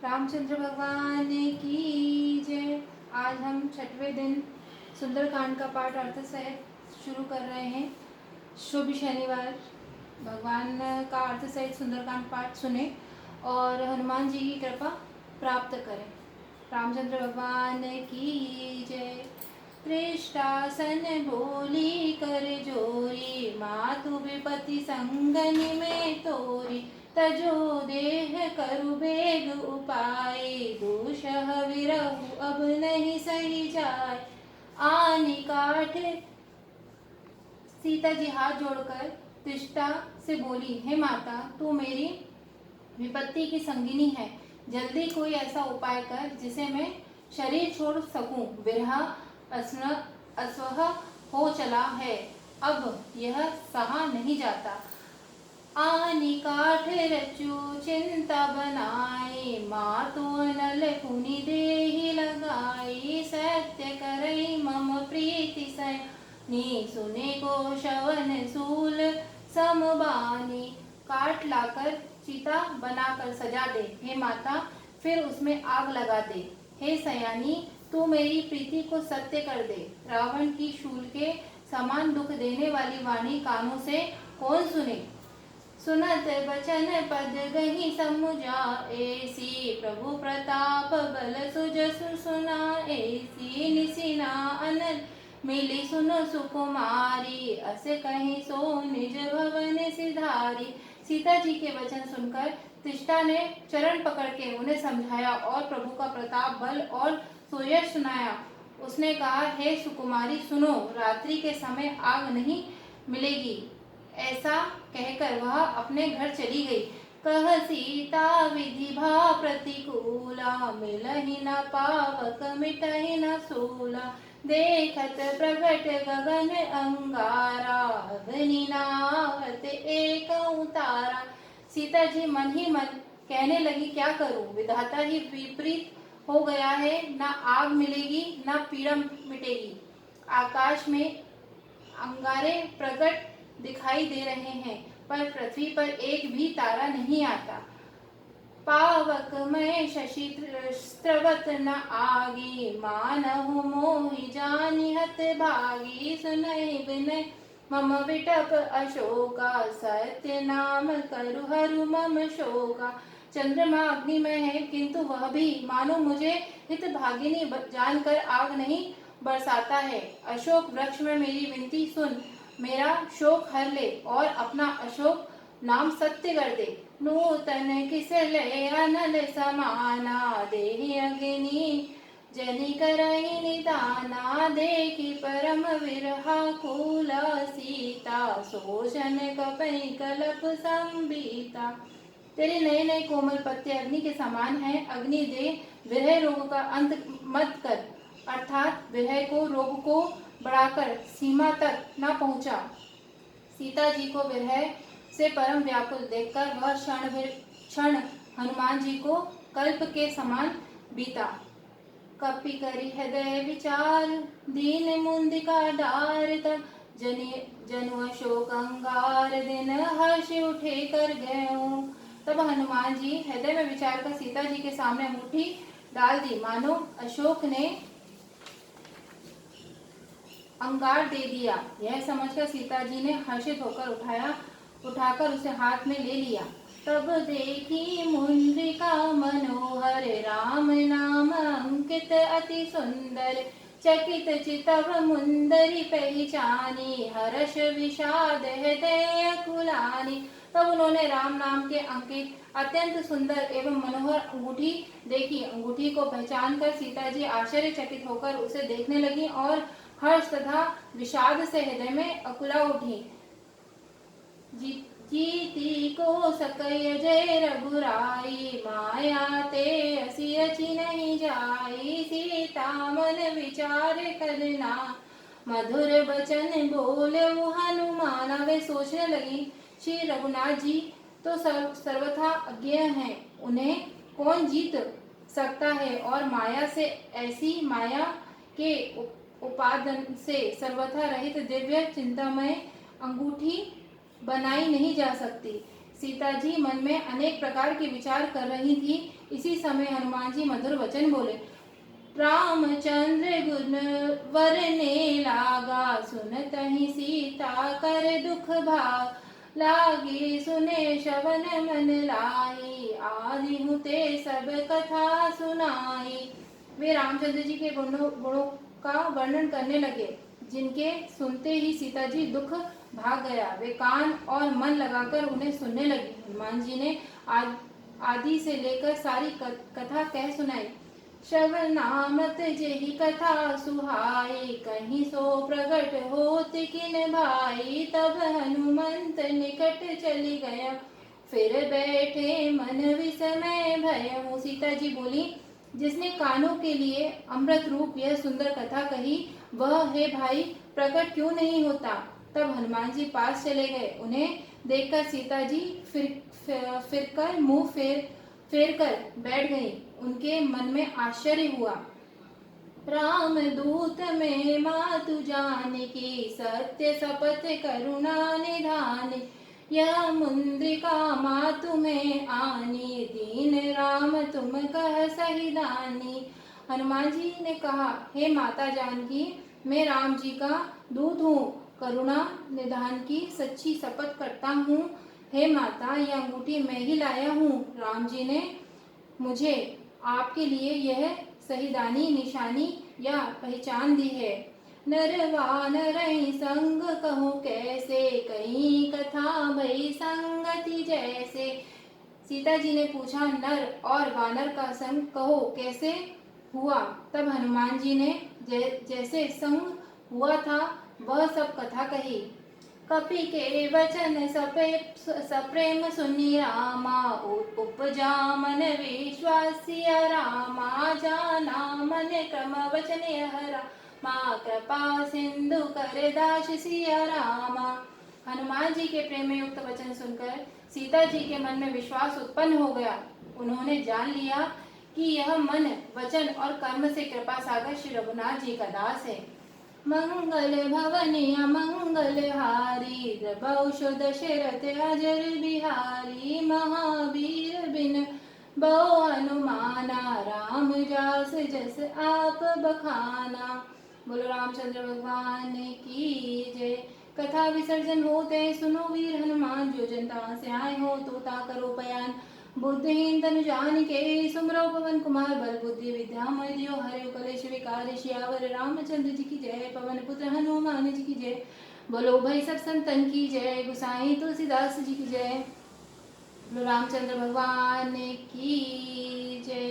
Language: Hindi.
रामचंद्र भगवान की जय। आज हम 6वें दिन सुंदरकांड का पाठ अर्थ सहित शुरू कर रहे हैं। शुभ शनिवार। भगवान का अर्थ सहित सुंदरकांड पाठ सुने और हनुमान जी की कृपा प्राप्त करें। रामचंद्र भगवान की जय। पृष्ठासन बोली कर जोरी, मातु विपति संगनि में तोरी। तजो देह करु बेग उपाय, दूषह विरहु अब नहीं सही जाय। आनी काठ। सीता जी हाथ जोड़कर त्रिष्टा से बोली, हे माता, तू मेरी विपत्ति की संगिनी है। जल्दी कोई ऐसा उपाय कर जिसे मैं शरीर छोड़ सकूं। विरह अस्वह हो चला है, अब यह सहा नहीं जाता। आनी काठ रचू चिंता बनाई, मातु नल पुनि देहि लगाई। सत्य करई मम प्रीति सैनी, सुने को शवन सूल समबानी। काठ लाकर चिता बनाकर सजा दे, हे माता, फिर उसमें आग लगा दे। हे सयानी, तू मेरी प्रीति को सत्य कर दे। रावण की शूल के समान दुख देने वाली वाणी कानों से कौन सुने। सुनत बचन पद गही समुझा ऐसी, प्रभु प्रताप बल सुजसु सुना ऐसी। निसिना अनल मिली सुनो सुकुमारी, अस कहीं सो निज भवन सिधारी। सीता जी के वचन सुनकर त्रिष्टा ने चरण पकड़ के उन्हें समझाया और प्रभु का प्रताप बल और सुयश सुनाया। उसने कहा, हे सुकुमारी सुनो, रात्रि के समय आग नहीं मिलेगी। ऐसा कहकर वह अपने घर चली गई। कह सीता विधि भा प्रतिकूला, मिलहि न पावक मिटहि न सूला। देखत प्रगट गगन अंगारा, अग्नि नावत एक उतारा। सीता जी मन ही मन कहने लगी, क्या करूं, विधाता ही विपरीत हो गया है। ना आग मिलेगी ना पीड़ा मिटेगी। आकाश में अंगारे प्रकट दिखाई दे रहे हैं, पर पृथ्वी पर एक भी तारा नहीं आता। पावक में शशि स्त्रवत न आगी, मानहु मोहि जानि हत भागी। सुनहि विनय मम विटप अशोका, सत्य नाम करु हरु मम शोका। चंद्रमा अग्नि में है, किंतु वह भी मानो मुझे हित भागिनी जानकर आग नहीं बरसाता है। अशोक वृक्ष में मेरी विनती सुन, मेरा शोक हर ले और अपना अशोक नाम सत्य कर दे। नूतन किसले अनल समाना, देहि अग्नि जनि करहि निदाना। देखि परम विरहा कुला सीता, शोषण कपै कलप संबीता। तेरे नए नए कोमल पत्ते अग्नि के समान हैं। अग्नि दे, विरह रोग का अंत मत कर, अर्थात विरह को रोग को बढ़ाकर सीमा तक न पहुंचा। सीता जी को विरह से परम व्याकुल देखकर वह क्षण हनुमान जी को कल्प के समान बीता। कपि करि हृदय विचार, दीन मुंदिका डार। तब जनु अशोक अंगार, दिन हर्ष उठे कर गयो। तब हनुमान जी हृदय में विचार कर सीता जी के सामने अंगूठी डाल दी, मानो अशोक ने अंगार दे दिया। यह समझकर सीता जी ने हर्षित होकर उठाकर उसे हाथ में ले लिया। तब देखी मुद्रिका मनोहर, राम नाम अंकित अति सुंदर। चकित चितव मुंदरी पहचानी, हर्ष विषाद हृदय कुलानी। तब उन्होंने राम नाम के अंकित अत्यंत सुंदर एवं मनोहर अंगूठी देखी। अंगूठी को पहचान कर सीता जी आश्चर्यचकित होकर उसे देखने लगी और हर्ष तथा विषाद से हृदय में अकुला उठी। जीती को सकय जय रघुराई, माया ते असी अची नहीं जाई। सीता मन विचार करना, मधुर वचन बोले हनुमान। वे सोचने लगी, श्री रघुनाथ जी तो सर्वथा अज्ञेय हैं, उन्हें कौन जीत सकता है। और माया से, ऐसी माया के उपादान से सर्वथा रहित दिव्य चिंतामय अंगूठी बनाई नहीं जा सकती। सीता जी मन में अनेक प्रकार के विचार कर रही थी। इसी समय हनुमान जी मधुर वचन बोले। रामचंद्र गुण वरने लागा, सुनत ही सीता कर दुख भाग। लागे सुने श्रवण मन लाई, आदि हुते सब कथा सुनाई। वे रामचंद्र जी के गुणों का वर्णन करने लगे, जिनके सुनते ही सीता जी दुख भाग गया। वे कान और मन लगाकर उन्हें सुनने लगी। हनुमान जी ने आदि से लेकर सारी कथा कह सुनाई। श्रवणामृत जेहि कथा सुहाई, कहीं सो प्रगट होत किन भाई। तब हनुमंत निकट चली गया, फिर बैठे मन विस्मय भय। सीता जी बोली, जिसने कानों के लिए अमृत रूप यह सुंदर कथा कही, वह हे भाई प्रकट क्यों नहीं होता। तब हनुमान जी पास चले गए। उन्हें देखकर सीता जी फिर कर मुंह फेर कर बैठ गई। उनके मन में आश्चर्य हुआ। राम दूत में मातु जानकी, सत्य शपथ करुणा निधान। यह मुद्रिका मातु में आनी, दीन राम तुम कह सही दानी। हनुमान जी ने कहा, हे माता जानकी, मैं राम जी का दूत हूँ, करुणा निधान की सच्ची शपथ करता हूँ। हे माता, यह अंगूठी मैं ही लाया हूँ। राम जी ने मुझे आपके लिए यह सहीदानी निशानी या पहचान दी है। नरवानर संग कहूँ कैसे, कहीं कथा भई संगति जैसे। सीता जी ने पूछा, नर और वानर का संग कहो कैसे हुआ। तब हनुमान जी ने जैसे संग हुआ था वह सब कथा कही। कपि के वचन सप्रेम सुनि रामा, उपजा मन विश्वासिया रामा। जाना मन क्रम वचन यह रामा, कृपा सिंधु कर दास सिया रामा। हनुमान जी के प्रेम युक्त वचन सुनकर सीता जी के मन में विश्वास उत्पन्न हो गया। उन्होंने जान लिया कि यह मन, वचन और कर्म से कृपा सागर श्री रघुनाथ जी का दास है। मंगल भवनी अमंगल हारी, द्रबहुषु दशरथ अजर बिहारी। महावीर बिन बहु हनुमाना, राम जास जस आप बखाना। बोलो रामचंद्र भगवान की जय। कथा विसर्जन होते सुनो वीर हनुमान, जो जनता से आए हो तो ता करो बयान। बुद्धिहीन तनु जानिके, सुमरो पवन कुमार बल बुद्धि विद्या मोहि दियो। हरे कलेश विकार सियावर रामचंद्र जी की जय। पवन पुत्र हनुमान जी की जय। बोलो भाई सब संतन की जय। गुसाई तुलसीदास जी की जय। बोलो रामचंद्र भगवान की जय।